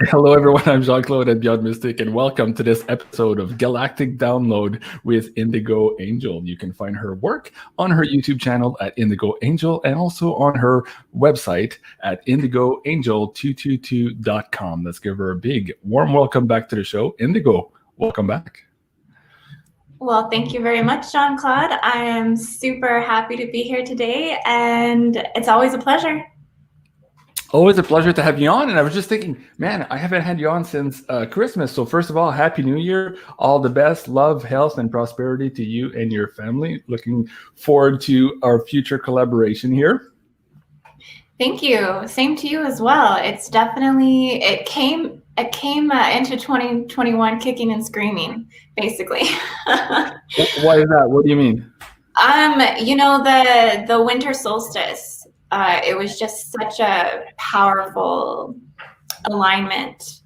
Hello, everyone. I'm Jean-Claude at Beyond Mystic, and welcome to this episode of Galactic Download with Indigo Angel. You can find her work on her YouTube channel at Indigo Angel and also on her website at INDIGOAngel222.com. Let's give her a big, warm welcome back to the show. Indigo, welcome back. Well, thank you very much, Jean-Claude. I am super happy to be here today, and it's always a pleasure. Always a pleasure to have you on. And I was just thinking, man, I haven't had you on since Christmas. So first of all, Happy New Year. All the best, love, health, and prosperity to you and your family. Looking forward to our future collaboration here. Thank you. Same to you as well. It's definitely, it came into 2021 kicking and screaming, basically. Why is that? What do you mean? The winter solstice. It was just such a powerful alignment,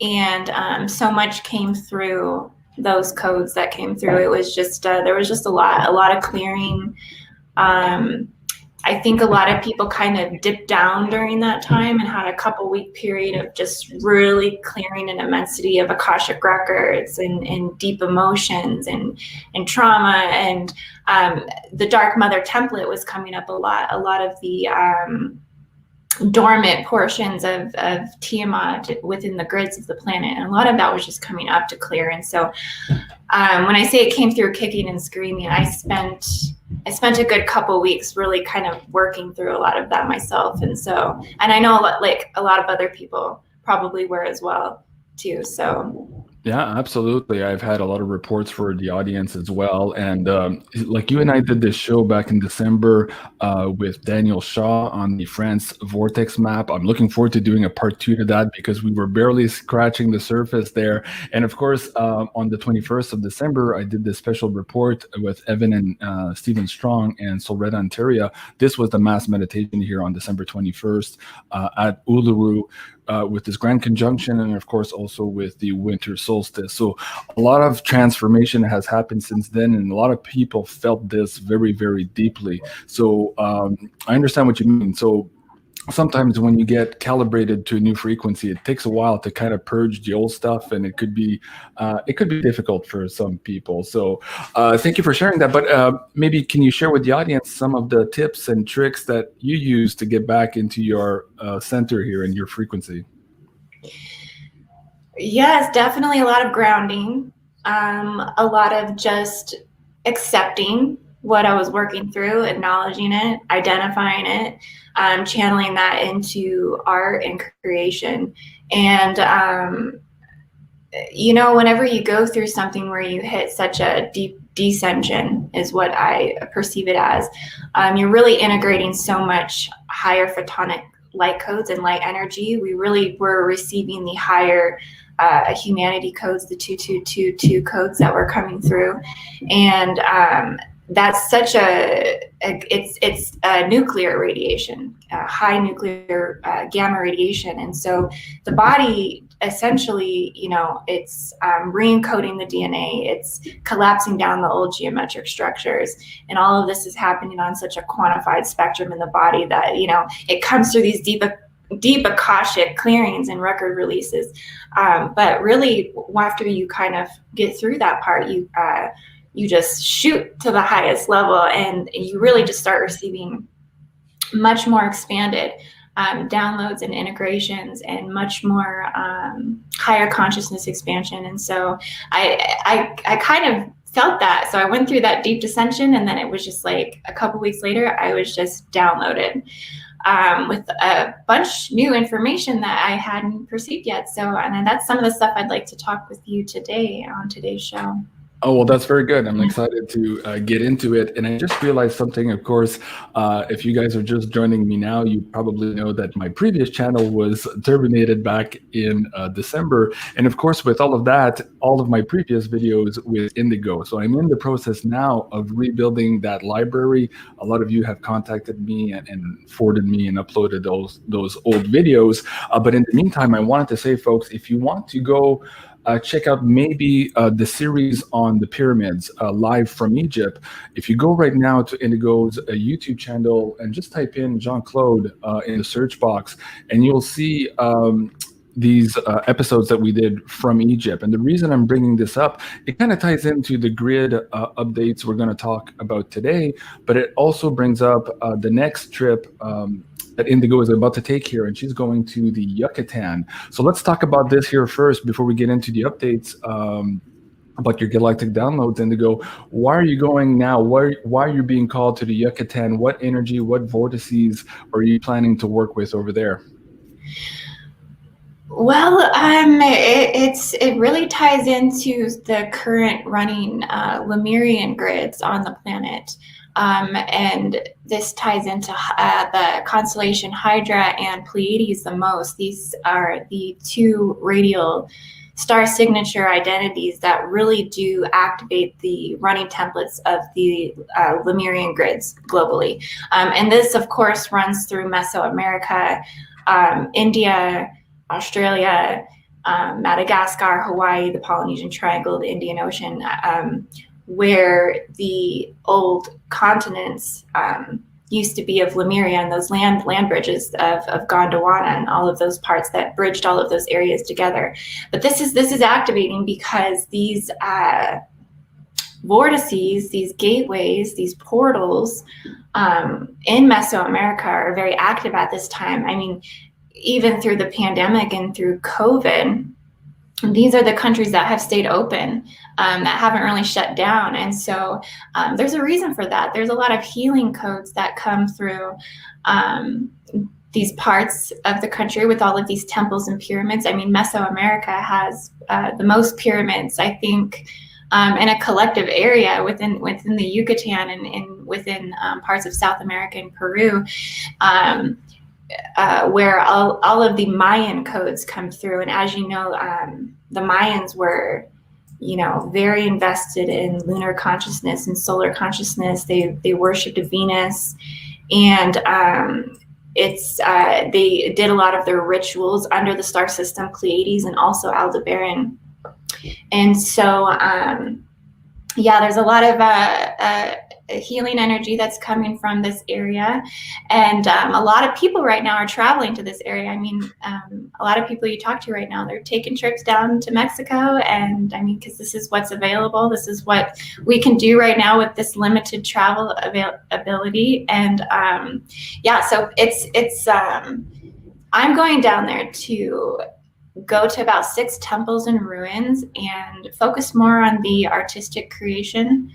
and so much came through those codes that came through. It was just there was just a lot of clearing. I think a lot of people kind of dipped down during that time and had a couple-week period of just really clearing an immensity of Akashic records and deep emotions and trauma, and the Dark Mother template was coming up a lot. A lot of the dormant portions of Tiamat within the grids of the planet, and a lot of that was just coming up to clear. And so when I say it came through kicking and screaming, I spent a good couple weeks really kind of working through a lot of that myself. And I know a lot of other people probably were as well too. So yeah, absolutely. I've had a lot of reports for the audience as well. And like you and I did this show back in December with Daniel Shaw on the France Vortex map. I'm looking forward to doing a part 2 to that because we were barely scratching the surface there. And of course, on the 21st of December, I did this special report with Evan and Stephen Strong and Solreta Ontario. This was the mass meditation here on December 21st at Uluru. With this grand conjunction, and of course also with the winter solstice. So a lot of transformation has happened since then, and a lot of people felt this very, very deeply. So I understand what you mean. So sometimes when you get calibrated to a new frequency, it takes a while to kind of purge the old stuff, and it could be difficult for some people. So thank you for sharing that. But maybe can you share with the audience some of the tips and tricks that you use to get back into your center here and your frequency? Yes, definitely a lot of grounding, a lot of just accepting what I was working through, acknowledging it, identifying it, channeling that into art and creation. And, whenever you go through something where you hit such a deep descension is what I perceive it as, you're really integrating so much higher photonic light codes and light energy. We really were receiving the higher humanity codes, the 2222 codes that were coming through. And that's such it's a nuclear radiation, high nuclear gamma radiation. And so the body essentially, it's re-encoding the DNA, it's collapsing down the old geometric structures. And all of this is happening on such a quantified spectrum in the body that, it comes through these deep Akashic clearings and record releases. But really, after you kind of get through that part, you just shoot to the highest level, and you really just start receiving much more expanded downloads and integrations and much more higher consciousness expansion. And so I kind of felt that. So I went through that deep descension, and then it was just like a couple weeks later, I was just downloaded with a bunch new information that I hadn't perceived yet. So, and that's some of the stuff I'd like to talk with you today on today's show. Oh, well, that's very good. I'm excited to get into it. And I just realized something, of course, if you guys are just joining me now, you probably know that my previous channel was terminated back in December. And of course, with all of that, all of my previous videos with Indigo. So I'm in the process now of rebuilding that library. A lot of you have contacted me and forwarded me and uploaded those old videos. But in the meantime, I wanted to say, folks, if you want to go check out maybe the series on the pyramids live from Egypt. If you go right now to Indigo's YouTube channel and just type in Jean-Claude in the search box, and you'll see these episodes that we did from Egypt. And the reason I'm bringing this up, it kind of ties into the grid updates we're going to talk about today, but it also brings up the next trip that Indigo is about to take here, and she's going to the Yucatan. So let's talk about this here first before we get into the updates about your galactic downloads, Indigo. Why are you going now? Why are you being called to the Yucatan? What energy, what vortices are you planning to work with over there? Well, it really ties into the current running Lemurian grids on the planet. And this ties into the constellation Hydra and Pleiades the most. These are the two radial star signature identities that really do activate the running templates of the Lemurian grids globally. And this, of course, runs through Mesoamerica, India, Australia, Madagascar, Hawaii, the Polynesian Triangle, the Indian Ocean, where the old continents used to be of Lemuria, and those land bridges of Gondwana and all of those parts that bridged all of those areas together. But this is activating because these vortices, these gateways, these portals in Mesoamerica are very active at this time. I mean, even through the pandemic and through COVID, these are the countries that have stayed open, that haven't really shut down. And so there's a reason for that. There's a lot of healing codes that come through these parts of the country with all of these temples and pyramids. I mean, Mesoamerica has the most pyramids, I think, in a collective area within the Yucatan and within parts of South America and Peru. Where all of the Mayan codes come through. And as you know, the Mayans were, very invested in lunar consciousness and solar consciousness. They worshipped Venus, and they did a lot of their rituals under the star system Pleiades and also Aldebaran. And so, there's a lot of healing energy that's coming from this area, and a lot of people right now are traveling to this area. I mean, a lot of people you talk to right now, they're taking trips down to Mexico, and I mean, because this is what's available, this is what we can do right now with this limited travel ability. And so it's I'm going down there to go to about 6 temples and ruins and focus more on the artistic creation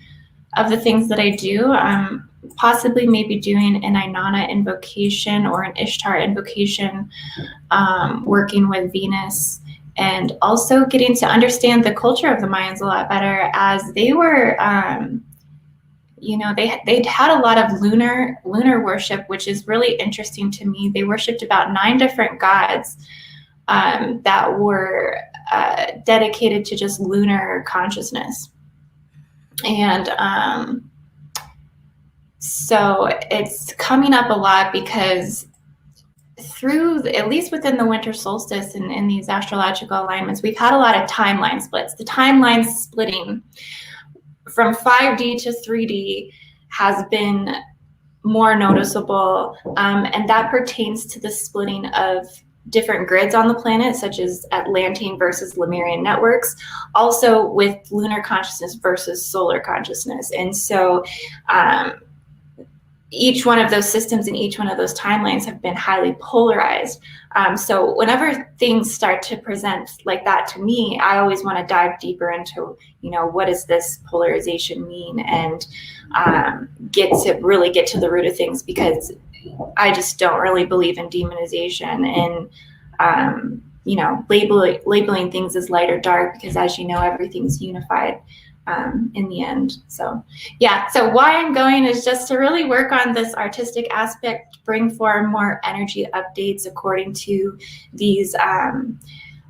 of the things that I do, possibly maybe doing an Inanna invocation or an Ishtar invocation, working with Venus, and also getting to understand the culture of the Mayans a lot better, as they were, they'd had a lot of lunar worship, which is really interesting to me. They worshipped about 9 different gods that were dedicated to just lunar consciousness. And so it's coming up a lot because at least within the winter solstice and in these astrological alignments, we've had a lot of timeline splits. The timeline splitting from 5D to 3D has been more noticeable, and that pertains to the splitting of different grids on the planet, such as Atlantean versus Lemurian networks, also with lunar consciousness versus solar consciousness. And so each one of those systems and each one of those timelines have been highly polarized. So whenever things start to present like that to me, I always want to dive deeper into, what does this polarization mean, and get to the root of things, because I just don't really believe in demonization and, labeling things as light or dark, because as you know, everything's unified in the end. So why I'm going is just to really work on this artistic aspect, bring forward more energy updates according to these,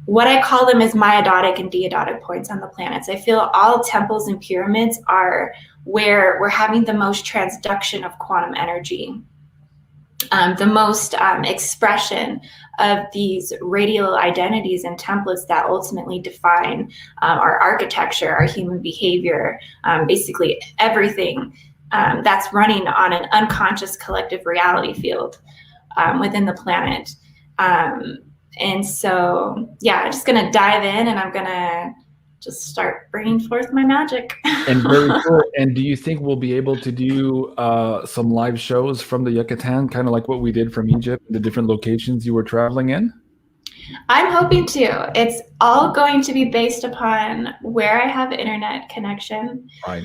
what I call them as myodotic and deodotic points on the planets. I feel all temples and pyramids are where we're having the most transduction of quantum energy. The most expression of these radial identities and templates that ultimately define our architecture, our human behavior, basically everything that's running on an unconscious collective reality field within the planet. And so, yeah, I'm just going to dive in and I'm going to just start bringing forth my magic. And very cool. And do you think we'll be able to do some live shows from the Yucatan, kind of like what we did from Egypt, the different locations you were traveling in? I'm hoping to. It's all going to be based upon where I have internet connection. Right.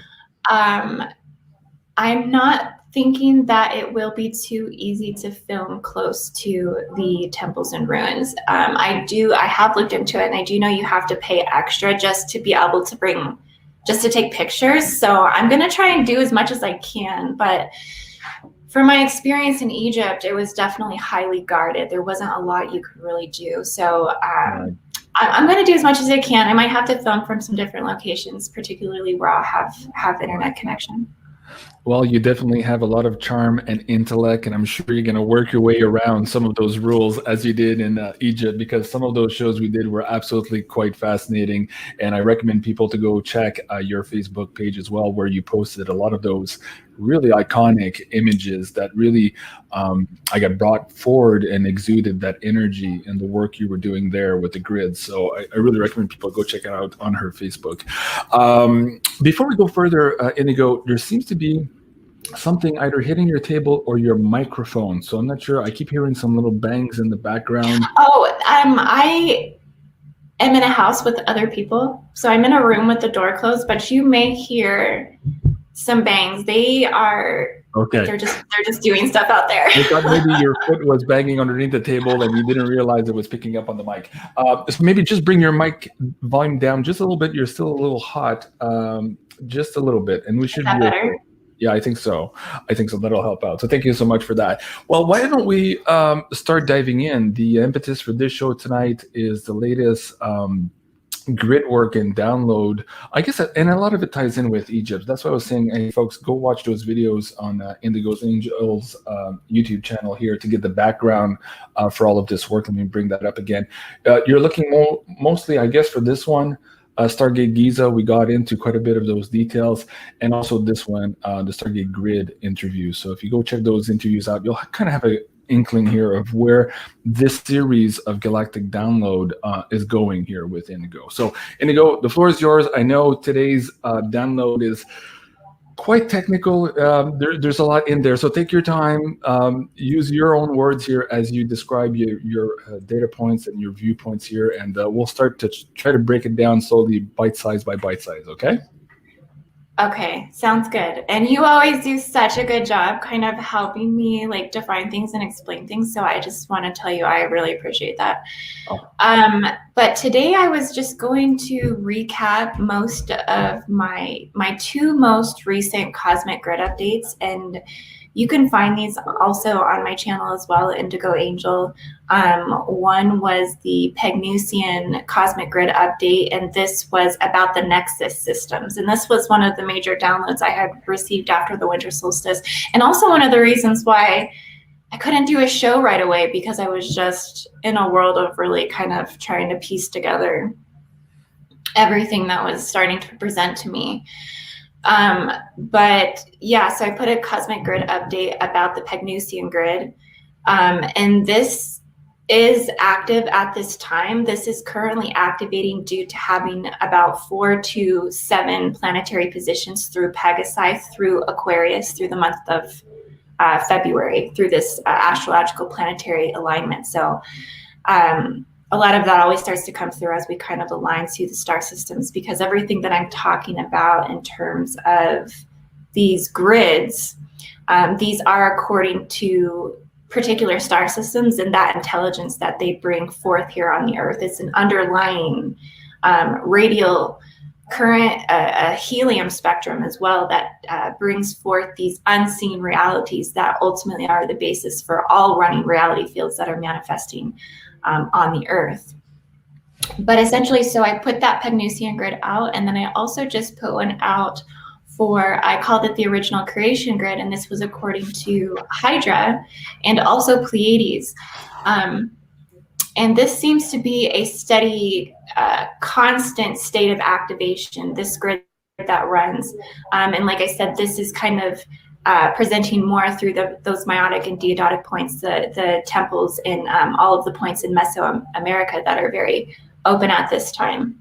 I'm not thinking that it will be too easy to film close to the temples and ruins. I have looked into it, and I do know you have to pay extra just to be able to just to take pictures. So I'm going to try and do as much as I can, but from my experience in Egypt, it was definitely highly guarded. There wasn't a lot you could really do. So I'm going to do as much as I can. I might have to film from some different locations, particularly where I'll have internet connection. Well, you definitely have a lot of charm and intellect, and I'm sure you're going to work your way around some of those rules as you did in Egypt, because some of those shows we did were absolutely quite fascinating. And I recommend people to go check your Facebook page as well, where you posted a lot of those really iconic images that really I got brought forward and exuded that energy and the work you were doing there with the grid. So I really recommend people go check it out on her Facebook. Before we go further, Indigo, there seems to be something either hitting your table or your microphone. So I'm not sure. I keep hearing some little bangs in the background. Oh, I am in a house with other people. So I'm in a room with the door closed, but you may hear some bangs. They are okay. They're just doing stuff out there. I thought maybe your foot was banging underneath the table and you didn't realize it was picking up on the mic. So maybe just bring your mic volume down just a little bit. You're still a little hot, just a little bit, and we should be better. Yeah, I think so. That'll help out. So thank you so much for that. Well, why don't we start diving in? The impetus for this show tonight is the latest grid work and download. I guess, and a lot of it ties in with Egypt. That's why I was saying, hey, folks, go watch those videos on Indigo's Angels YouTube channel here to get the background for all of this work. Let me bring that up again. You're looking mostly, I guess, for this one, Stargate Giza. We got into quite a bit of those details, and also this one, the Stargate Grid interview. So if you go check those interviews out, you'll kind of have an inkling here of where this series of Galactic download is going here with Indigo. So Indigo, the floor is yours. I know today's download is quite technical. There's a lot in there, so take your time. Use your own words here as you describe your data points and your viewpoints here, and we'll start to try to break it down slowly, bite size by bite size. Okay? Okay, sounds good. And you always do such a good job kind of helping me like define things and explain things. So I just want to tell you, I really appreciate that. Oh. But today I was just going to recap most of my two most recent cosmic grid updates, and you can find these also on my channel as well, Indigo Angel. One was the Pegnusian Cosmic Grid update, and this was about the Nexus systems. And this was one of the major downloads I had received after the winter solstice. And also one of the reasons why I couldn't do a show right away, because I was just in a world of really kind of trying to piece together everything that was starting to present to me. But yeah, so I put a cosmic grid update about the Pegnusian grid, and this is active at this time. This is currently activating due to having about 4 to 7 planetary positions through Pegasi, through Aquarius, through the month of February, through this astrological planetary alignment. So a lot of that always starts to come through as we kind of align to the star systems, because everything that I'm talking about in terms of these grids, these are according to particular star systems and that intelligence that they bring forth here on the Earth. It's an underlying radial current, a helium spectrum as well, that brings forth these unseen realities that ultimately are the basis for all running reality fields that are manifesting on the Earth. But essentially, so I put that Pegnusian grid out, and then I also just put one out for, I called it the original creation grid, and this was according to Hydra and also Pleiades. And this seems to be a steady, constant state of activation, this grid that runs. And like I said, this is kind of presenting more through those meiotic and deodotic points, the temples in all of the points in Mesoamerica that are very open at this time.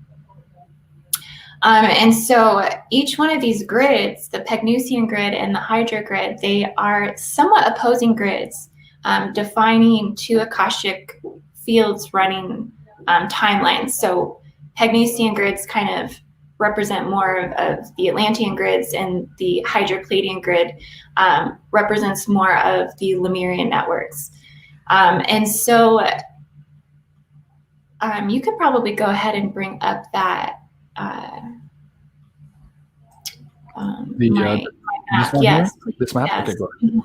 And so each one of these grids, the Pegnusian grid and the Hydra grid, they are somewhat opposing grids, defining two Akashic fields running timelines. So Pegnusian grids kind of represent more of the Atlantean grids, and the Hydra-Pleiadian grid represents more of the Lemurian networks. And so you could probably go ahead and bring up that this map. Yes, This map. yes. Okay, go ahead.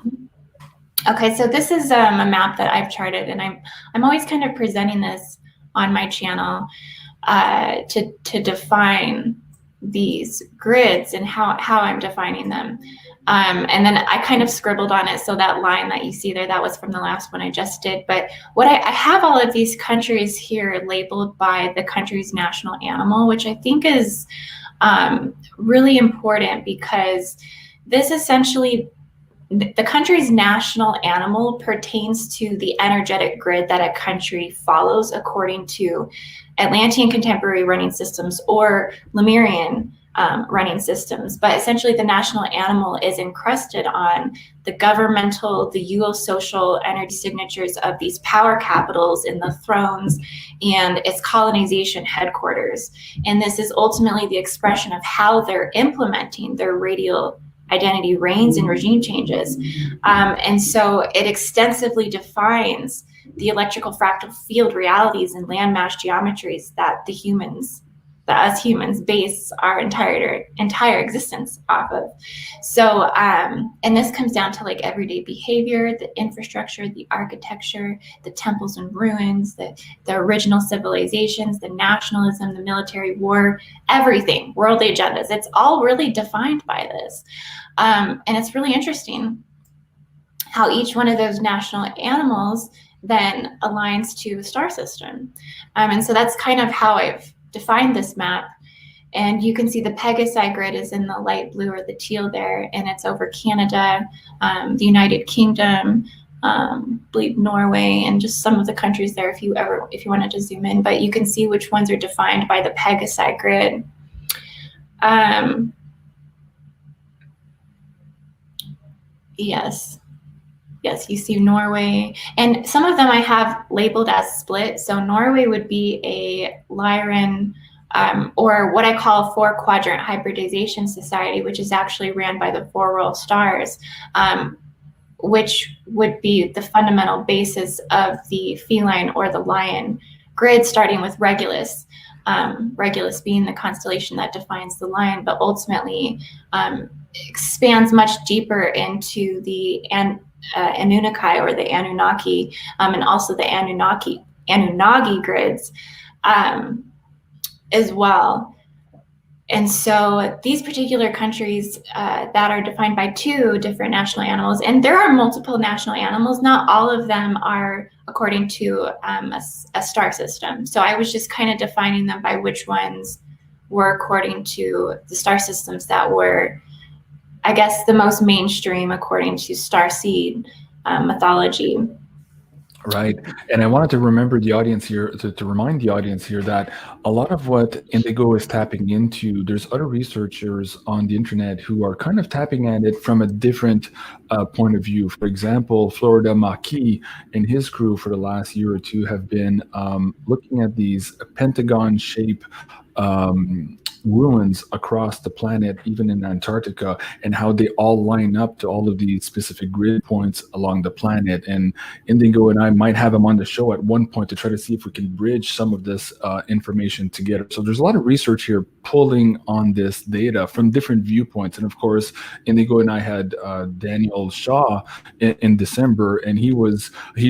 Okay, so this is a map that I've charted, and I'm always kind of presenting this on my channel to define these grids and how I'm defining them. And then I kind of scribbled on it, so that line that you see there, that was from the last one I just did. But what I have all of these countries here labeled by the country's national animal, which I think is really important, because this essentially, the country's national animal pertains to the energetic grid that a country follows according to Atlantean contemporary running systems or Lemurian running systems. But essentially the national animal is encrusted on the governmental, the eusocial energy signatures of these power capitals in the thrones and its colonization headquarters. And this is ultimately the expression of how they're implementing their radial identity reigns and regime changes. And so it extensively defines the electrical fractal field realities and landmass geometries that us humans base our entire existence off of. So, and this comes down to like everyday behavior, the infrastructure, the architecture, the temples and ruins, the original civilizations, the nationalism, the military war, everything, worldly agendas. It's all really defined by this. And it's really interesting how each one of those national animals then aligns to the star system. And so that's kind of how I've defined this map. And you can see the Pegasi grid is in the light blue or the teal there, and it's over Canada, the United Kingdom, I believe Norway, and just some of the countries there if you wanted to zoom in. But you can see which ones are defined by the Pegasi grid. Yes, you see Norway, and some of them I have labeled as split. So Norway would be a Lyran, or what I call 4-quadrant hybridization society, which is actually ran by the 4 royal stars, which would be the fundamental basis of the feline or the lion grid, starting with Regulus. Regulus being the constellation that defines the lion, but ultimately expands much deeper into the Anunnaki or the Anunnaki, and also the Anunnaki grids as well. And so these particular countries that are defined by 2 different national animals, and there are multiple national animals, not all of them are according to a star system. So I was just kind of defining them by which ones were according to the star systems that were, I guess, the most mainstream according to Starseed mythology. Right. And I wanted to remember the audience here, to remind the audience here that a lot of what Indigo is tapping into, there's other researchers on the internet who are kind of tapping at it from a different point of view. For example, Florida Maki and his crew for the last year or 2 have been looking at these pentagon-shaped ruins across the planet, even in Antarctica, and how they all line up to all of these specific grid points along the planet. And Indigo and I might have him on the show at one point to try to see if we can bridge some of this information together. So there's a lot of research here pulling on this data from different viewpoints. And of course, Indigo and I had Daniel Shaw in December, and he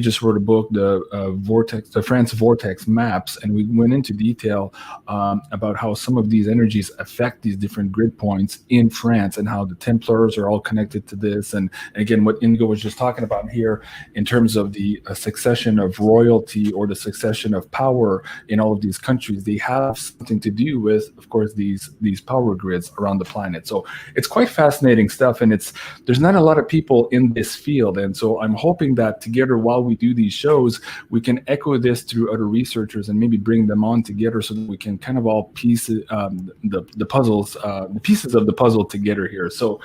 just wrote a book, the France Vortex Maps, and we went into detail about how some of these energy energies affect these different grid points in France, and how the Templars are all connected to this. And again, what Indigo was just talking about here in terms of the succession of royalty or the succession of power in all of these countries, they have something to do with, of course, these power grids around the planet. So it's quite fascinating stuff, and there's not a lot of people in this field. And so I'm hoping that together, while we do these shows, we can echo this through other researchers and maybe bring them on together so that we can kind of all piece the puzzles, the pieces of the puzzle together here. So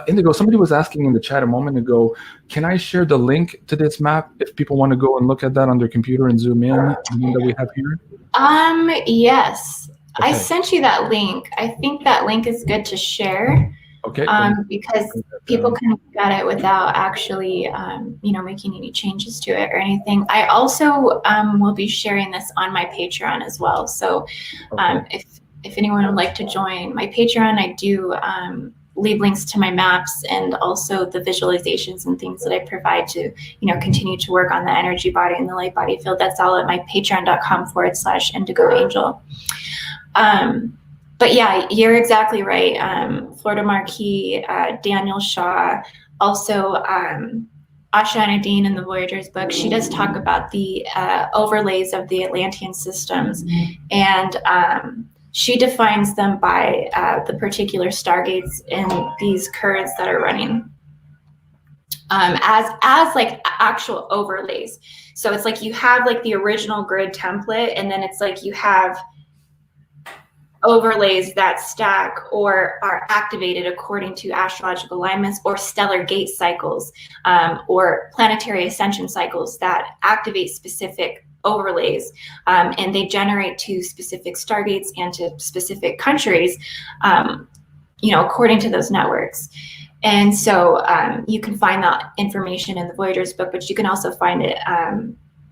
Indigo, somebody was asking in the chat a moment ago, can I share the link to this map if people want to go and look at that on their computer and zoom in, the one that we have here? Yes. Okay. I sent you that link. I think that link is good to share. Okay. Because people can look at it without actually, making any changes to it or anything. I also will be sharing this on my Patreon as well. So if anyone would like to join my Patreon, I do leave links to my maps and also the visualizations and things that I provide to, continue to work on the energy body and the light body field. That's all at my patreon.com/IndigoAngel. But yeah, you're exactly right. Florida Marquis, Daniel Shaw, also Asha Nadine in the Voyager's book, she does talk about the overlays of the Atlantean systems, and she defines them by the particular stargates and these currents that are running as like actual overlays. So it's like you have like the original grid template, and then it's like you have overlays that stack or are activated according to astrological alignments or stellar gate cycles, or planetary ascension cycles that activate specific overlays, and they generate to specific stargates and to specific countries, according to those networks. And so you can find that information in the Voyager's book, but you can also find it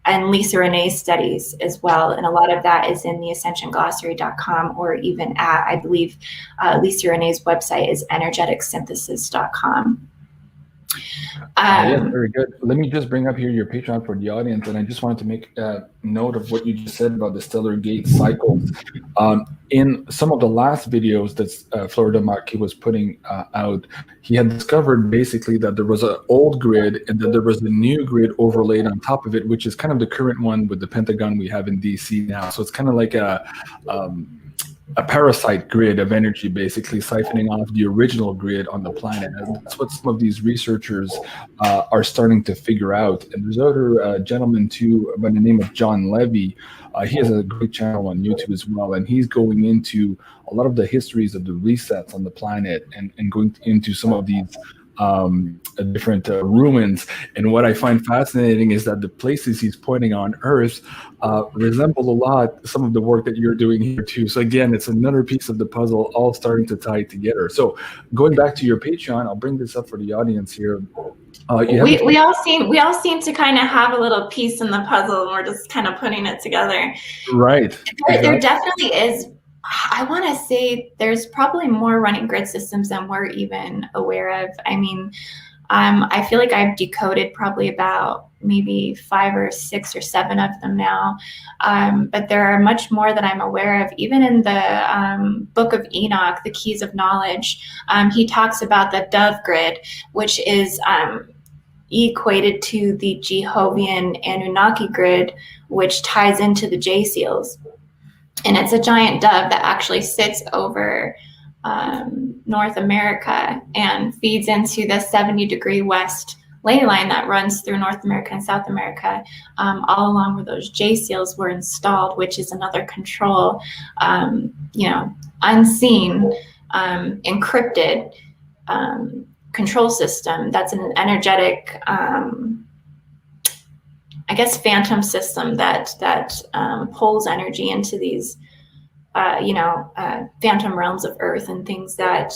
and Lisa Renee's studies as well. And a lot of that is in the ascensionglossary.com, or even at, I believe, Lisa Renee's website is energeticsynthesis.com. Yeah, very good. Let me just bring up here your Patreon for the audience, and I just wanted to make note of what you just said about the stellar gate cycles. In some of the last videos that Florida Marquis was putting out, he had discovered basically that there was an old grid and that there was a new grid overlaid on top of it, which is kind of the current one with the Pentagon we have in DC now. So it's kind of like a parasite grid of energy, basically siphoning off the original grid on the planet. And that's what some of these researchers are starting to figure out. And there's other gentleman too by the name of John Levy. He has a great channel on YouTube as well, and he's going into a lot of the histories of the resets on the planet and going into some of these different ruins. And what I find fascinating is that the places he's pointing on Earth resemble a lot some of the work that you're doing here too. So again, it's another piece of the puzzle all starting to tie together. So going back to your Patreon, I'll bring this up for the audience here. We all seem to kind of have a little piece in the puzzle, and we're just kind of putting it together. Right. There definitely is. I want to say there's probably more running grid systems than we're even aware of. I mean, I feel like I've decoded probably about maybe 5 or 6 or 7 of them now. But there are much more that I'm aware of. Even in the Book of Enoch, the Keys of Knowledge, he talks about the dove grid, which is equated to the Jehovian Anunnaki grid, which ties into the J seals. And it's a giant dove that actually sits over North America and feeds into the 70-degree west ley line that runs through North America and South America, all along where those J seals were installed, which is another control, unseen, encrypted control system. That's an energetic, phantom system that pulls energy into these, phantom realms of Earth and things that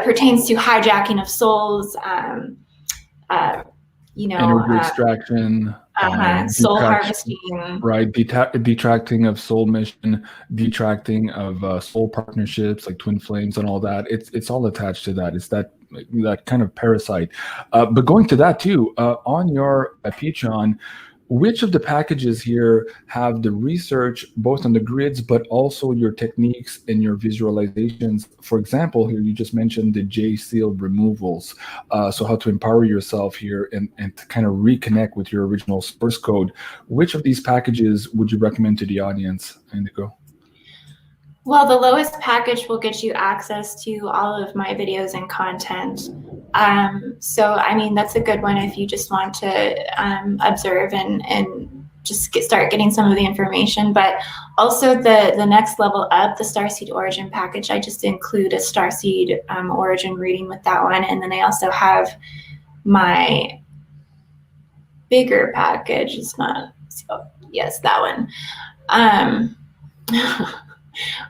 pertains to hijacking of souls, energy extraction, soul harvesting, right? Detracting of soul mission, detracting of soul partnerships like twin flames and all that. It's all attached to that. It's that kind of parasite. But going to that too, on your Patreon, which of the packages here have the research both on the grids, but also your techniques and your visualizations? For example, here you just mentioned the J seal removals. So how to empower yourself here and to kind of reconnect with your original source code. Which of these packages would you recommend to the audience, Indigo? Well, the lowest package will get you access to all of my videos and content. So, I mean, that's a good one if you just want to observe and just start getting some of the information. But also the next level up, the Starseed Origin package, I just include a Starseed Origin reading with that one. And then I also have my bigger package. It's not, so yes, that one.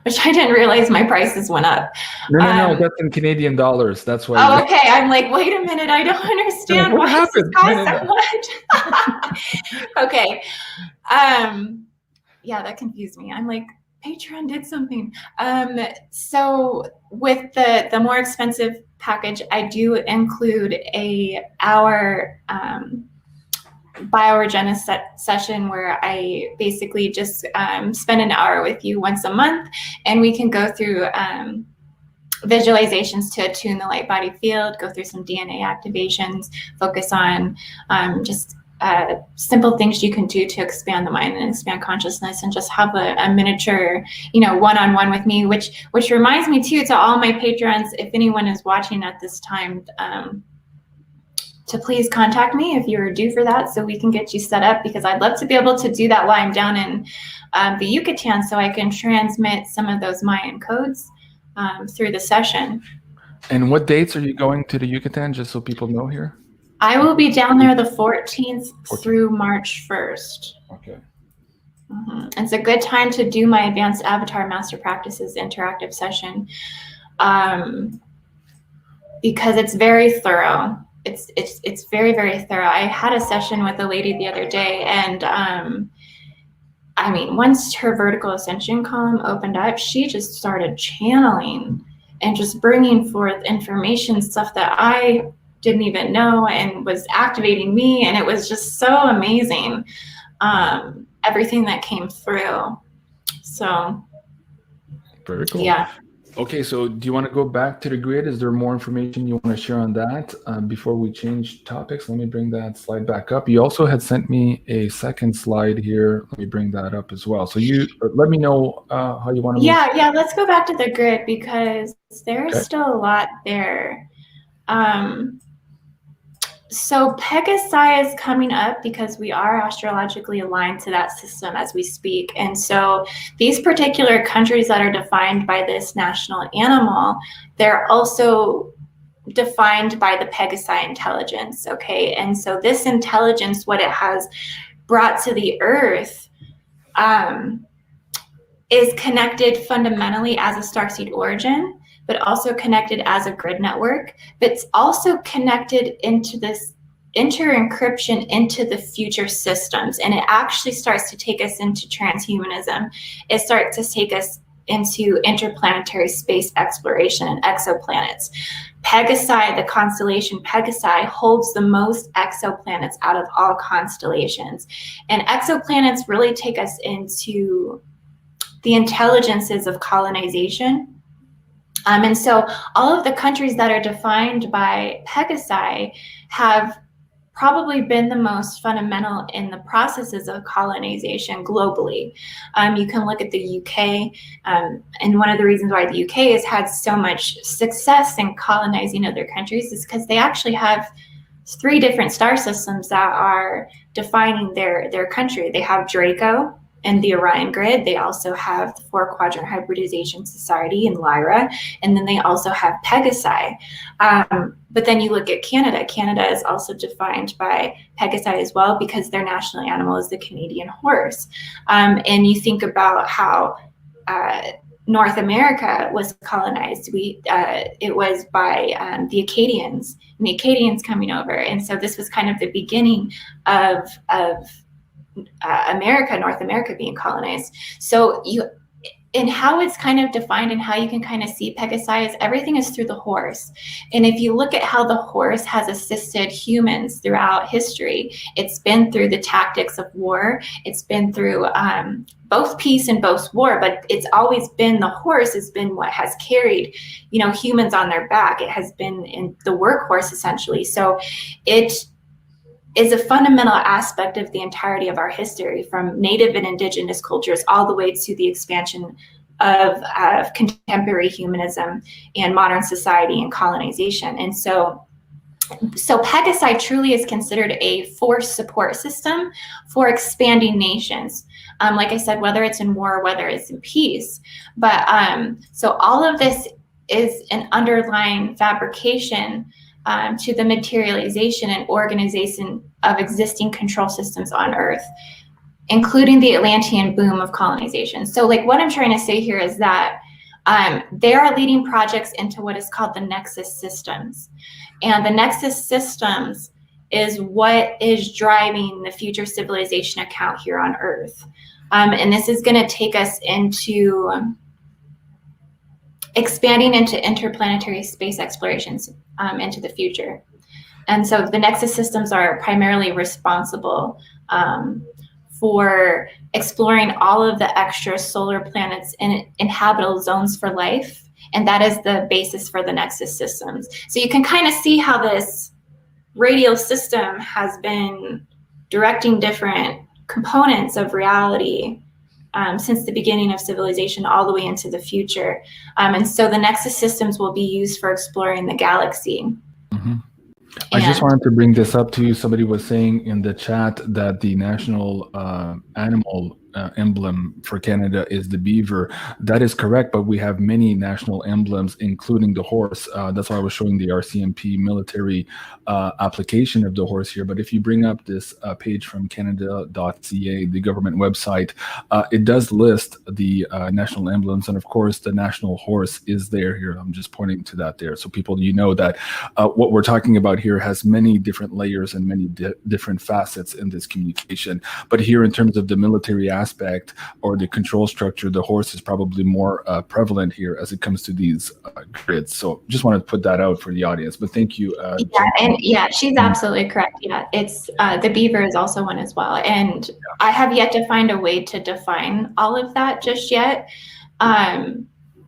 Which I didn't realize my prices went up. No, that's in Canadian dollars. That's why. Oh, okay. I'm like, wait a minute. I don't understand what why happened. This cost so much. Okay. Yeah, that confused me. I'm like, Patreon did something. So with the more expensive package, I do include our bioregenesis session where I basically just spend an hour with you once a month, and we can go through visualizations to attune the light body field, go through some DNA activations, focus on just simple things you can do to expand the mind and expand consciousness, and just have a miniature, one-on-one with me, which reminds me too, to all my patrons, if anyone is watching at this time, to please contact me if you're due for that, so we can get you set up, because I'd love to be able to do that while I'm down in the Yucatan, so I can transmit some of those Mayan codes through the session. And what dates are you going to the Yucatan, just so people know here? I will be down there the 14th through March 1st. Okay. It's a good time to do my Advanced Avatar Master Practices interactive session, because it's very thorough. It's very, very thorough. I had a session with a lady the other day, and I mean, once her vertical ascension column opened up, she just started channeling and just bringing forth information, stuff that I didn't even know, and was activating me, and it was just so amazing, everything that came through. So very cool. Yeah. Okay, so do you want to go back to the grid? Is there more information you want to share on that before we change topics? Let me bring that slide back up. You also had sent me a second slide here. Let me bring that up as well. So you let me know how you want to move. Yeah, let's go back to the grid, because there's still a lot there. So Pegasi is coming up because we are astrologically aligned to that system as we speak. And so these particular countries that are defined by this national animal, they're also defined by the Pegasi intelligence, okay? And so this intelligence, what it has brought to the earth, is connected fundamentally as a starseed origin, but also connected as a grid network, but it's also connected into this inter-encryption into the future systems. And it actually starts to take us into transhumanism. It starts to take us into interplanetary space exploration and exoplanets. Pegasi, the constellation Pegasi, holds the most exoplanets out of all constellations. And exoplanets really take us into the intelligences of colonization. And so all of the countries that are defined by Pegasi have probably been the most fundamental in the processes of colonization globally. You can look at the UK, and one of the reasons why the UK has had so much success in colonizing other countries is because they actually have 3 different star systems that are defining their country. They have Draco and the Orion Grid. They also have the 4-Quadrant Hybridization Society in Lyra, and then they also have Pegasi. But then you look at Canada. Canada is also defined by Pegasi as well, because their national animal is the Canadian horse. And you think about how North America was colonized. It was by the Acadians, and the Acadians coming over. And so this was kind of the beginning of North America being colonized. So and how it's kind of defined and how you can kind of see Pegasi is everything is through the horse. And if you look at how the horse has assisted humans throughout history, it's been through the tactics of war. It's been through both peace and both war, but it's always been the horse has been what has carried, humans on their back. It has been in the workhorse essentially. So it is a fundamental aspect of the entirety of our history, from native and indigenous cultures all the way to the expansion of contemporary humanism and modern society and colonization. And so Pegasi truly is considered a force support system for expanding nations. Like I said, whether it's in war, whether it's in peace. But so all of this is an underlying fabrication to the materialization and organization of existing control systems on Earth, including the Atlantean boom of colonization. So like what I'm trying to say here is that they are leading projects into what is called the Nexus systems. And the Nexus systems is what is driving the future civilization account here on Earth. And this is going to take us into expanding into interplanetary space explorations into the future. And so the Nexus systems are primarily responsible for exploring all of the extra solar planets and habitable zones for life. And that is the basis for the Nexus systems. So you can kind of see how this radial system has been directing different components of reality since the beginning of civilization all the way into the future. And so the Nexus systems will be used for exploring the galaxy. Mm-hmm. I just wanted to bring this up to you. Somebody was saying in the chat that the national animal emblem for Canada is the beaver. That is correct, but we have many national emblems, including the horse. That's why I was showing the RCMP military application of the horse here. But if you bring up this page from Canada.ca, the government website, it does list the national emblems. And of course, the national horse is there here. I'm just pointing to that there. So people, that what we're talking about here has many different layers and many different facets in this communication. But here in terms of the military aspect or the control structure, the horse is probably more prevalent here as it comes to these grids. So just wanted to put that out for the audience. But thank you. She's absolutely correct. Yeah, it's the beaver is also one as well. And I have yet to find a way to define all of that just yet.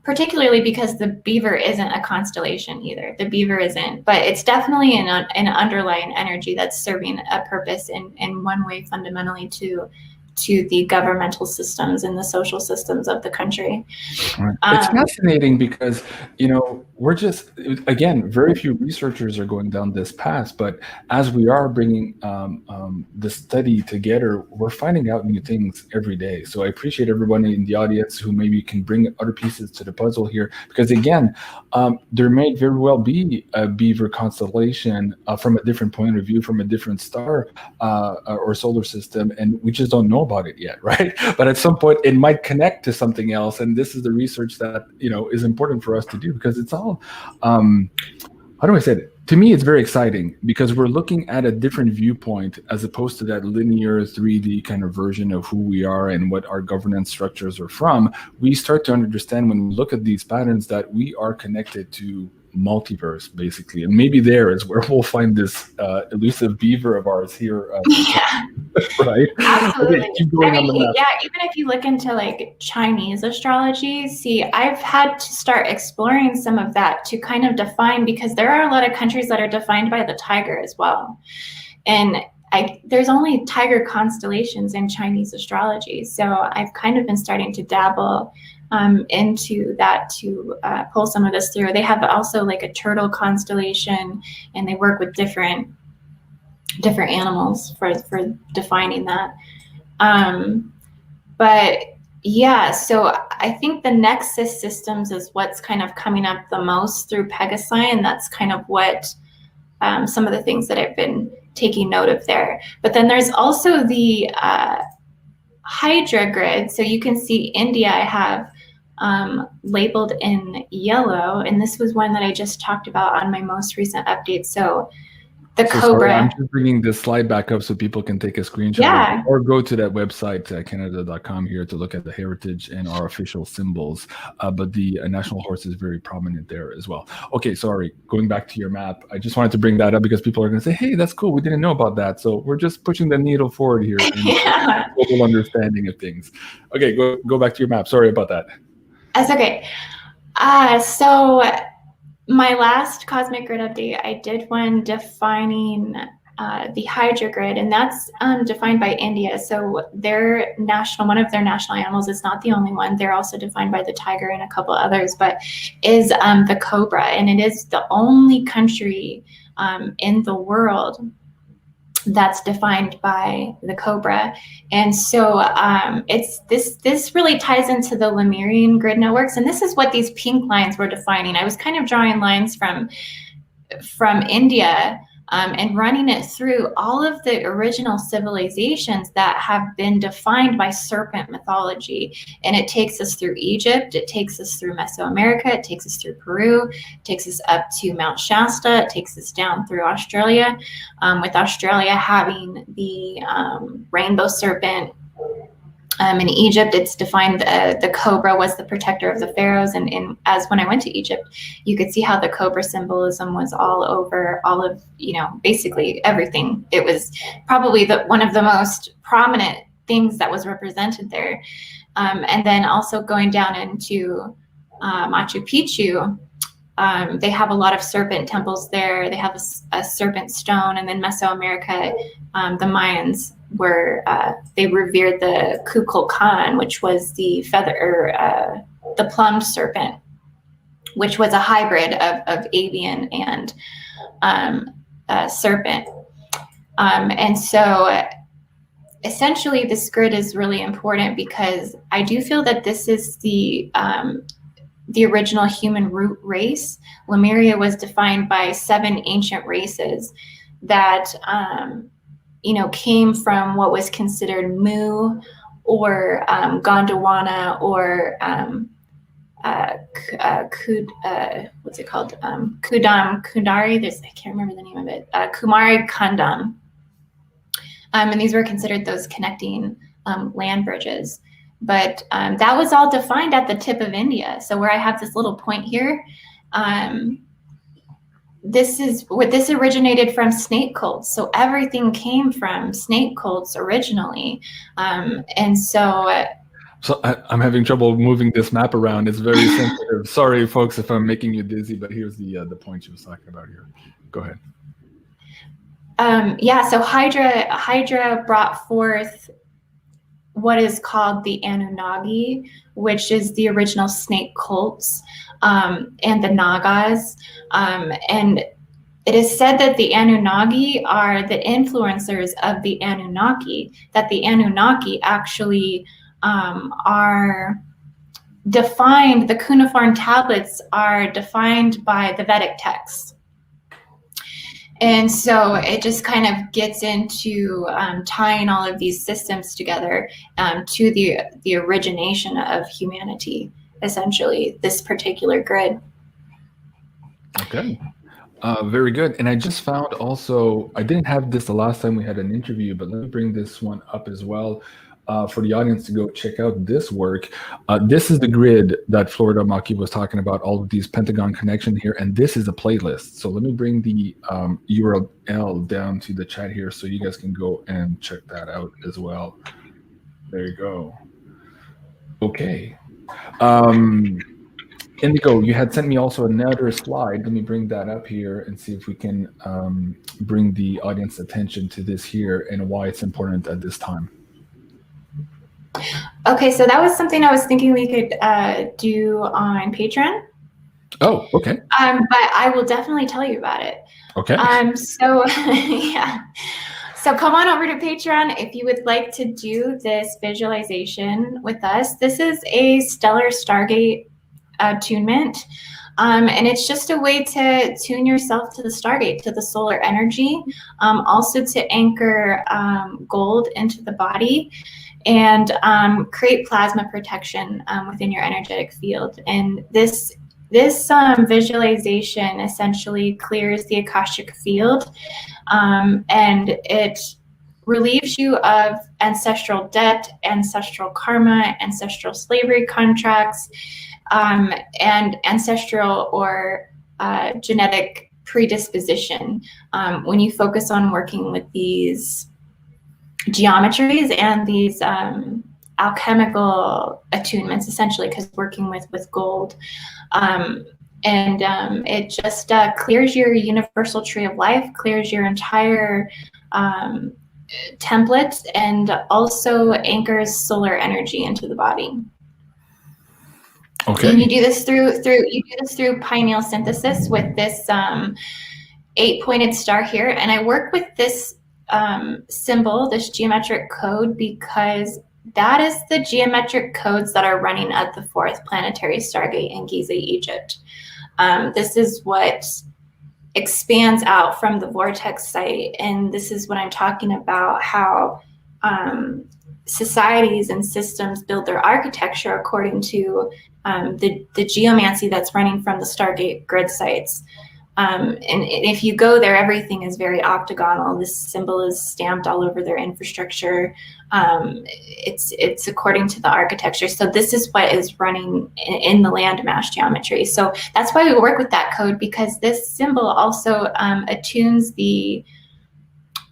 Particularly because the beaver isn't a constellation either. The beaver isn't, but it's definitely an underlying energy that's serving a purpose in one way fundamentally to the governmental systems and the social systems of the country. It's fascinating because, we're just, again, very few researchers are going down this path, but as we are bringing the study together, we're finding out new things every day. So I appreciate everybody in the audience who maybe can bring other pieces to the puzzle here, because again, there may very well be a beaver constellation from a different point of view, from a different star or solar system, and we just don't know about it yet, right? But at some point it might connect to something else, and this is the research that is important for us to do, because it's all how do I say it? To me, it's very exciting because we're looking at a different viewpoint as opposed to that linear 3D kind of version of who we are and what our governance structures are from. We start to understand when we look at these patterns that we are connected to multiverse, basically, and maybe there is where we'll find this elusive beaver of ours here. Right? Absolutely. Okay, keep going on the map. Yeah, even if you look into like Chinese astrology, see, I've had to start exploring some of that to kind of define, because there are a lot of countries that are defined by the tiger as well. And there's only tiger constellations in Chinese astrology. So I've kind of been starting to dabble into that to pull some of this through. They have also like a turtle constellation, and they work with different animals for defining that. But yeah, so I think the Nexus systems is what's kind of coming up the most through Pegasi, and that's kind of what some of the things that I've been taking note of there. But then there's also the Hydra grid. So you can see India I have labeled in yellow, and this was one that I just talked about on my most recent update. So The So cobra. sorry, I'm just bringing this slide back up so people can take a screenshot Yeah. or go to that website, Canada.com here, to look at the heritage and our official symbols. But the national horse is very prominent there as well. Okay, sorry, going back to your map, I just wanted to bring that up because people are going to say, hey, that's cool, we didn't know about that. So we're just pushing the needle forward here in Yeah. global understanding of things. Okay, go back to your map. Sorry about that. That's okay. So my last cosmic grid update, I did one defining the Hydra grid, and that's defined by India. So their one of their national animals is not the only one. They're also defined by the tiger and a couple others, but is the cobra, and it is the only country in the world that's defined by the cobra. And so it's this really ties into the Lemurian grid networks, and this is what these pink lines were defining. I was kind of drawing lines from India and running it through all of the original civilizations that have been defined by serpent mythology. And it takes us through Egypt, it takes us through Mesoamerica, it takes us through Peru, it takes us up to Mount Shasta, it takes us down through Australia, with Australia having the rainbow serpent. In Egypt, it's defined the cobra was the protector of the pharaohs, and as when I went to Egypt, you could see how the cobra symbolism was all over all of, basically everything. It was probably one of the most prominent things that was represented there. And then also going down into Machu Picchu, they have a lot of serpent temples there. They have a serpent stone, and then Mesoamerica, the Mayans were they revered the Kukulkan, which was the the plumed serpent, which was a hybrid of avian and serpent. And so essentially this grid is really important because I do feel that this is the original human root race. Lemuria was defined by 7 ancient races that came from what was considered Mu or Gondwana or what's it called? Kundari. I can't remember the name of it. Kumari Kundam. And these were considered those connecting land bridges. But that was all defined at the tip of India. So where I have this little point here, this originated from snake cults. So everything came from snake cults originally. And so I'm having trouble moving this map around. It's very sensitive. Sorry, folks, if I'm making you dizzy, but here's the point she was talking about here. Go ahead. So Hydra brought forth what is called the Anunnaki, which is the original snake cults, and the Nagas. And it is said that the Anunnaki are the influencers of the Anunnaki, that the Anunnaki actually are defined, the cuneiform tablets are defined by the Vedic texts. And so it just kind of gets into tying all of these systems together to the origination of humanity, essentially, this particular grid. Okay. Very good. And I just found also, I didn't have this the last time we had an interview, but let me bring this one up as well for the audience to go check out this work. This is the grid that Florida Maki was talking about, all of these pentagon connections here, and this is a playlist. So let me bring the URL down to the chat here so you guys can go and check that out as well. There you go. Okay. Indigo, you had sent me also another slide. Let me bring that up here and see if we can bring the audience attention to this here and why it's important at this time. Okay, so that was something I was thinking we could do on Patreon. Oh, okay. But I will definitely tell you about it. Okay. So yeah. So come on over to Patreon if you would like to do this visualization with us. This is a stellar Stargate attunement. And it's just a way to tune yourself to the Stargate, to the solar energy, also to anchor gold into the body and create plasma protection within your energetic field. And this this visualization essentially clears the Akashic field, and it relieves you of ancestral debt, ancestral karma, ancestral slavery contracts, and ancestral or genetic predisposition. When you focus on working with these geometries and these alchemical attunements, essentially, because working with gold. It just clears your universal tree of life, clears your entire template, and also anchors solar energy into the body. Okay. And you do this through pineal synthesis with this 8-pointed star here. And I work with this symbol, this geometric code, because that is the geometric codes that are running at the 4th planetary Stargate in Giza, Egypt. This is what expands out from the vortex site, and this is what I'm talking about, how societies and systems build their architecture according to the geomancy that's running from the Stargate grid sites. And if you go there, everything is very octagonal. This symbol is stamped all over their infrastructure. It's according to the architecture. So this is what is running in the landmass geometry. So that's why we work with that code, because this symbol also attunes the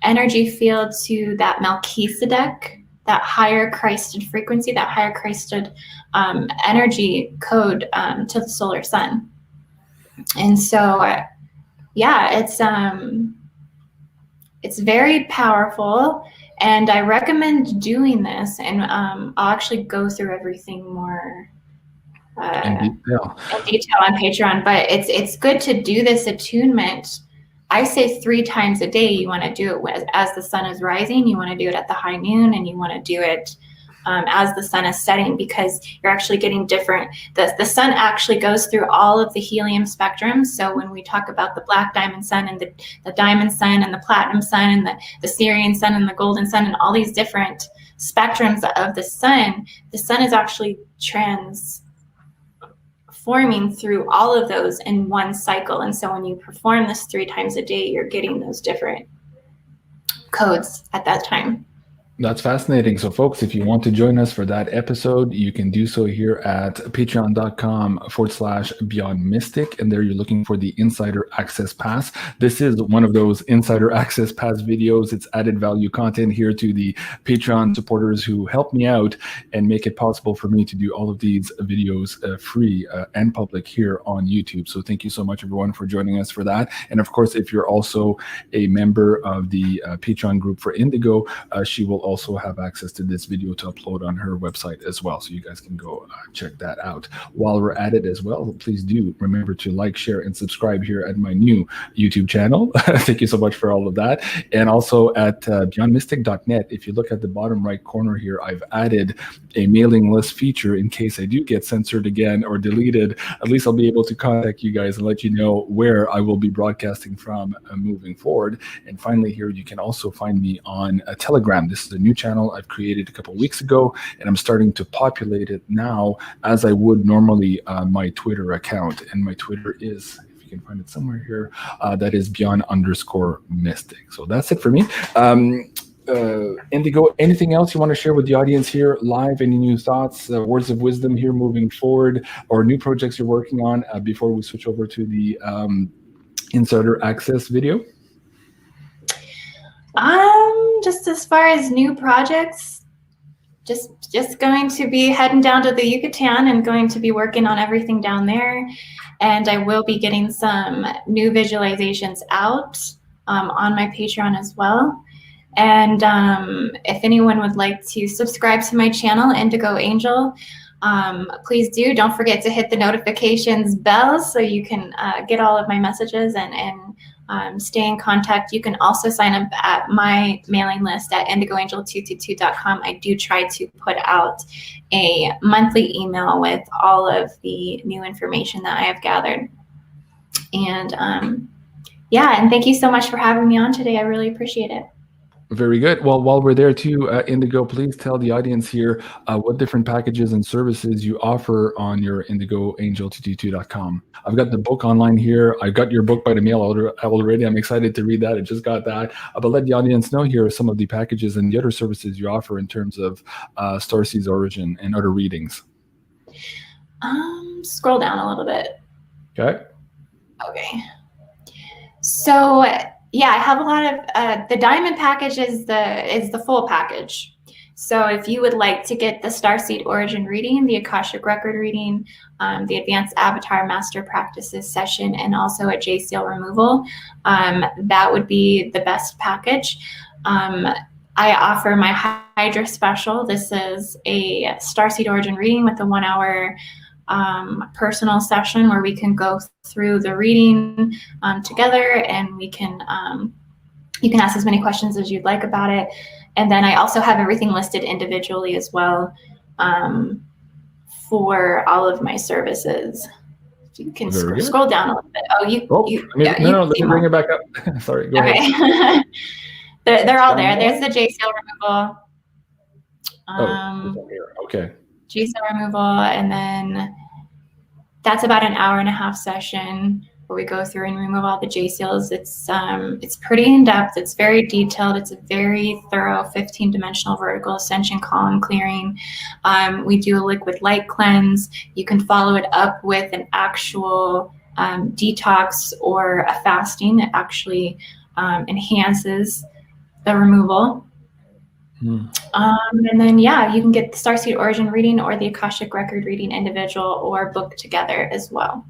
energy field to that Melchizedek, that higher Christed frequency, that higher Christed energy code to the solar sun. And so, yeah, it's very powerful, and I recommend doing this. And I'll actually go through everything more in detail on Patreon. But it's good to do this attunement. I say 3 times a day. You want to do it as the sun is rising. You want to do it at the high noon, and you want to do it as the sun is setting, because you're actually getting different. The sun actually goes through all of the helium spectrum. So when we talk about the black diamond sun and the diamond sun and the platinum sun and the Syrian sun and the golden sun and all these different spectrums of the sun is actually transforming through all of those in one cycle. And so when you perform this 3 times a day, you're getting those different codes at that time. That's fascinating. So folks, if you want to join us for that episode, you can do so here at patreon.com/BeyondMystic. And there you're looking for the Insider Access Pass. This is one of those Insider Access Pass videos. It's added value content here to the Patreon supporters who help me out and make it possible for me to do all of these videos free and public here on YouTube. So thank you so much, everyone, for joining us for that. And of course, if you're also a member of the Patreon group for Indigo, she will also have access to this video to upload on her website as well, so you guys can go check that out. While we're at it as well, please do remember to like, share, and subscribe here at my new YouTube channel. Thank you so much for all of that. And also at BeyondMystic.net, if you look at the bottom right corner here, I've added a mailing list feature in case I do get censored again or deleted. At least I'll be able to contact you guys and let you know where I will be broadcasting from moving forward. And finally here, you can also find me on Telegram. This is a new channel I've created a couple of weeks ago, and I'm starting to populate it now as I would normally my Twitter account. And my Twitter is, if you can find it somewhere here, that is Beyond_Mystic. So that's it for me. Indigo, anything else you want to share with the audience here live? Any new thoughts, words of wisdom here moving forward, or new projects you're working on before we switch over to the Insider Access video? Just as far as new projects, just going to be heading down to the Yucatan and going to be working on everything down there. And I will be getting some new visualizations out on my Patreon as well. And if anyone would like to subscribe to my channel, Indigo Angel, please do. Don't forget to hit the notifications bell so you can get all of my messages and stay in contact. You can also sign up at my mailing list at INDIGOANGEL222.com. I do try to put out a monthly email with all of the new information that I have gathered. And yeah, and thank you so much for having me on today. I really appreciate it. Very good. Well, while we're there too, Indigo, please tell the audience here what different packages and services you offer on your INDIGOAngel222.com. I've got the book online here. I've got your book by the mail already. I'm excited to read that. I just got that. But let the audience know here some of the packages and the other services you offer in terms of Starseed's origin and other readings. Scroll down a little bit. Okay. Okay. So yeah, I have a lot of the diamond package is the full package. So if you would like to get the Starseed origin reading, the Akashic record reading, the advanced avatar master practices session, and also a JCL removal, that would be the best package. I offer my Hydra special. This is a Starseed origin reading with a 1 hour personal session where we can go through the reading together, and we can you can ask as many questions as you'd like about it. And then I also have everything listed individually as well for all of my services. You can scroll down a little bit. Let me bring it back up. Sorry, go ahead. They're all there. There's the JCL removal. Okay. JCL removal, and then that's about an 1.5-hour session where we go through and remove all the JCLs. It's pretty in-depth. It's very detailed. It's a very thorough 15-dimensional vertical ascension column clearing. We do a liquid light cleanse. You can follow it up with an actual detox or a fasting. It actually enhances the removal. And then, yeah, you can get the Starseed origin reading or the Akashic record reading individual or book together as well.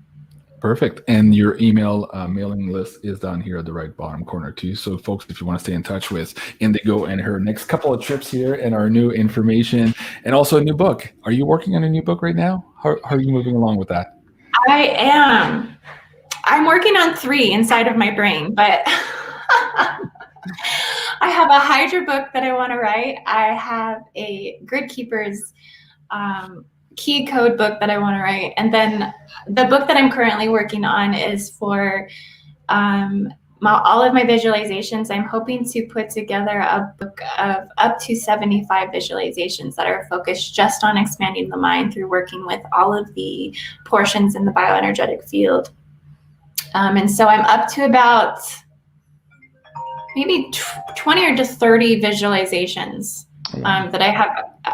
Perfect. And your email mailing list is down here at the right bottom corner too. So folks, if you want to stay in touch with Indigo and her next couple of trips here and our new information and also a new book. Are you working on a new book right now? How are you moving along with that? I am. I'm working on 3 inside of my brain, but I have a Hydra book that I want to write. I have a Grid Keepers key code book that I want to write. And then the book that I'm currently working on is for all of my visualizations. I'm hoping to put together a book of up to 75 visualizations that are focused just on expanding the mind through working with all of the portions in the bioenergetic field. And so I'm up to about maybe 20 or just 30 visualizations that I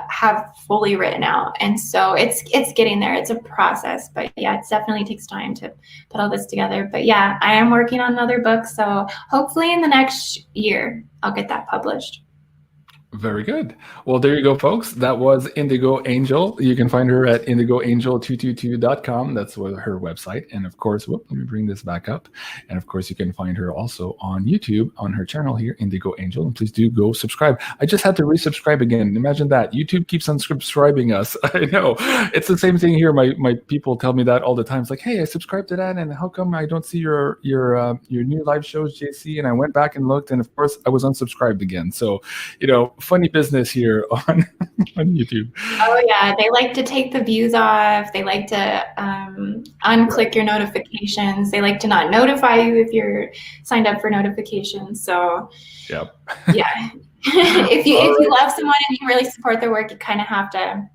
have fully written out. And so it's getting there. It's a process, but yeah, it definitely takes time to put all this together. But yeah, I am working on another book. So hopefully in the next year, I'll get that published. Very good. Well, there you go, folks. That was Indigo Angel. You can find her at INDIGOAngel222.com. That's her website. And of course, let me bring this back up. And of course, you can find her also on YouTube on her channel here, Indigo Angel. And please do go subscribe. I just had to resubscribe again. Imagine that. YouTube keeps unsubscribing us. I know. It's the same thing here. My people tell me that all the time. It's like, hey, I subscribed to that, and how come I don't see your new live shows, JC? And I went back and looked, and of course, I was unsubscribed again. So, funny business here on YouTube. Oh yeah, they like to take the views off. They like to unclick your notifications. They like to not notify you if you're signed up for notifications. So yep. Yeah. if you love someone and you really support their work, you kind of have to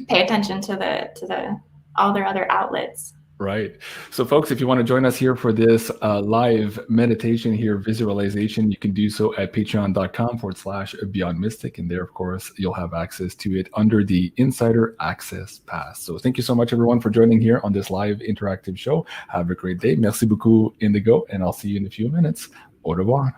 pay attention to all their other outlets. Right. So folks, if you want to join us here for this live meditation here, visualization, you can do so at patreon.com/BeyondMystic. And there, of course, you'll have access to it under the Insider Access Pass. So thank you so much, everyone, for joining here on this live interactive show. Have a great day. Merci beaucoup, Indigo. And I'll see you in a few minutes. Au revoir.